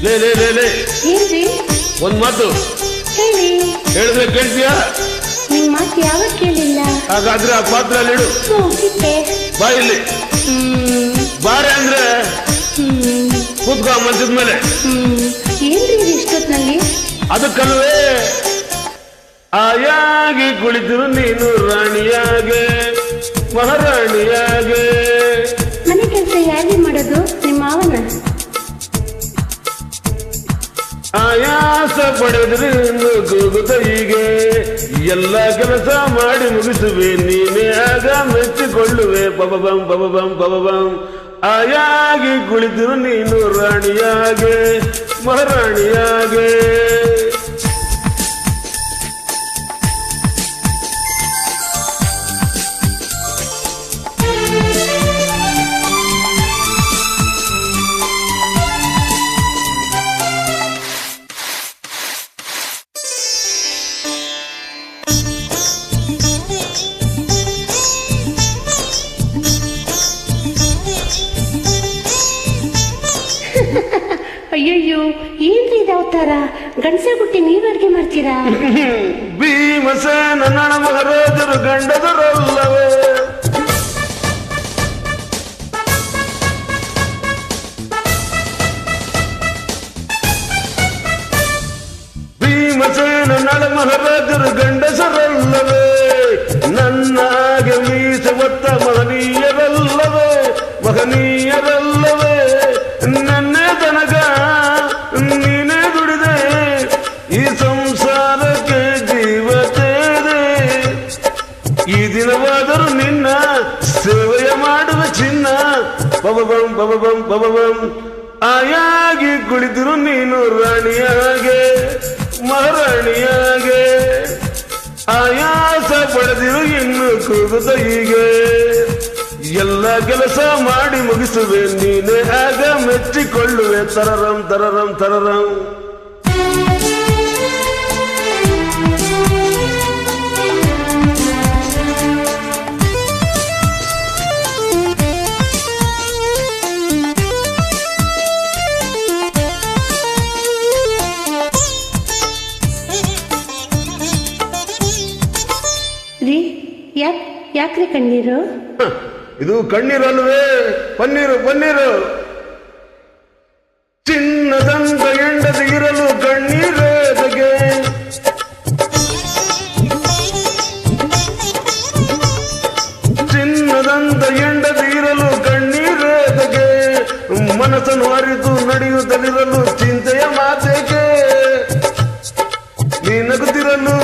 ಲೇ ಲೇ ಲೇ ಲೇ ಏನ್ರಿ? ಒಂದ್ ಮಾತು ಹೇಳಿ. ಹೇಳಿದ್ರೆ ಕೇಳ್ತೀಯಾ? ನಿಮ್ ಮಾತು ಯಾವಾಗ ಕೇಳಿಲ್ಲ. ಹಾಗಾದ್ರೆ ಆ ಪಾತ್ರ ಅಲ್ಲಿಡು. ಬಾ ಇಲ್ಲಿ. ಬಾರೆ ಅಂದ್ರೆ ಕೂತ್ಕೋ ಮಂಚದ ಮೇಲೆ. ಏನ್ರಿ ಇಷ್ಟೊತ್ನಲ್ಲಿ? ಅದಕ್ಕಲ್ವೇ ಆಯಾಗಿ ಕುಳಿತಿರು ನೀನು ರಾಣಿಯಾಗೆ ಮಹಾರಾಣಿಯಾಗೆ. ಮನೆ ಕೆಲಸ ಯಾರಿಗೆ ಮಾಡೋದು? ನಿಮ್ಮ ಮಾವನ. ಆಯಾಸ ಪಡೆದ್ರೆ ಕೂಗುತ್ತ ಹೀಗೆ ಎಲ್ಲ ಕೆಲಸ ಮಾಡಿ ಮುಗಿಸುವೆ ನೀನೇ ಆಗ ಮೆಚ್ಚಿಕೊಳ್ಳುವೆ. ಬಬಬಂ ಬಬಬಂ ಬಬಬಂ. ಆಯಾಗಿ ಕುಳಿತಿರು ನೀನು ರಾಣಿಯಾಗೆ ಮಹಾರಾಣಿಯಾಗೆ. ಅಯ್ಯಯ್ಯೋ, ಏನ್ರಿ ಇದು ಅವತಾರ? ಗಂಡಸರ ಬಿಟ್ಟು ನೀವ್ ಅಡ್ಗೆ ಮಾಡ್ತೀರಾ? ಭೀಮಸೇನ ನಳ ಮಹಾರಾಜರು ಗಂಡದರಲ್ಲವೇ. ಭೀಮಸೇನ ನಳ ಮಹಾರಾಜರು ಗಂಡಸರಲ್ಲವೇ. ನನ್ನಾಗೆ ಮೀಸೆ ಹೊತ್ತ ಮಹನೀಯರಲ್ಲವೇ ಮಹನೀಯರಲ್ಲವೇ. ನನ್ನೇ ತನಕ ನೀನೇ ದುಡಿದೆ ಈ ಸಂಸಾರಕ್ಕೆ ಜೀವ ತೇದೆ. ಈ ದಿನವಾದರೂ ನಿನ್ನ ಸೇವೆಯ ಮಾಡುವ ಚಿನ್ನ. ಬಬಬಂ ಬಬಬಂ ಬಬಬಂ. ಆಯಾಗಿ ಕುಳಿತಿರು ನೀನು ರಾಣಿಯಾಗೆ ಮಹಾರಾಣಿಯಾಗೆ. ಆಯಾಸ ಪಡೆದಿರು ಇನ್ನು ಕೂಗುತ್ತ ಹೀಗೆ ಎಲ್ಲ ಕೆಲಸ ಮಾಡಿ ಮುಗಿಸುವೆ ನೀನೆ ಆಗ ಮೆಚ್ಚಿಕೊಳ್ಳುವೆ. ತರರಂ ತರರಂ ತರರಂ. ರೀ, ಯಾಕ್ರಿ ಕಣ್ಣೀರು? ಇದು ಕಣ್ಣೀರಲ್ವೇ, ಪನ್ನೀರು ಪನ್ನೀರು. ಚಿನ್ನದಂತ ಹೆಂಡತಿ ಇರಲು ಕಣ್ಣೀರೇದಗೆ. ಚಿನ್ನದಂತ ಹೆಂಡತಿ ಇರಲು ಕಣ್ಣೀರೇದಗೆ. ಮನಸ್ಸನ್ನು ಅರಿತು ನಡೆಯುತ್ತಲಿರಲು ಚಿಂತೆಯ ಮಾತೆಗೆ. ನೀನಗುತ್ತಿರಲು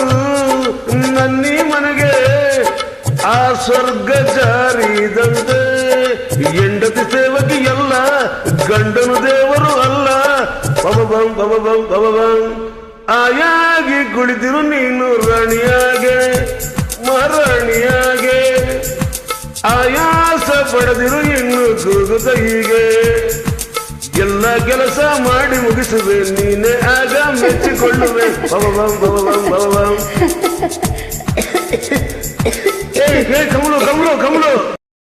ನನ್ನೀ ಮನೆಗೆ ಆ ಸ್ವರ್ಗ ಜಾರಿದಂತೆ. ಹೆಂಡತಿ ಸೇವಕಿ ಎಲ್ಲ ಗಂಡನು ದೇವರು ಅಲ್ಲ. ಬಬಬಂ ಬಬಬಂ ಬಬಬಂ. ಆಯಾಗಿ ಕುಳಿತಿರು ನೀನು ರಾಣಿಯಾಗೆ ಮಹಾರಾಣಿಯಾಗೆ. ಆಯಾಸ ಪಡೆದಿರು ಇನ್ನು ಕೂಗುತ್ತ ಹೀಗೆ ಎಲ್ಲ ಕೆಲಸ ಮಾಡಿ ಮುಗಿಸುವೆ ನೀನೆ ಆಗ ಮೆಚ್ಚಿಕೊಳ್ಳುವೆ. ಬಬಬಂ ಬಬಬಂ ಬಬಬಂ. ಕಮಲು ಕಮಲು ಕಮಲು.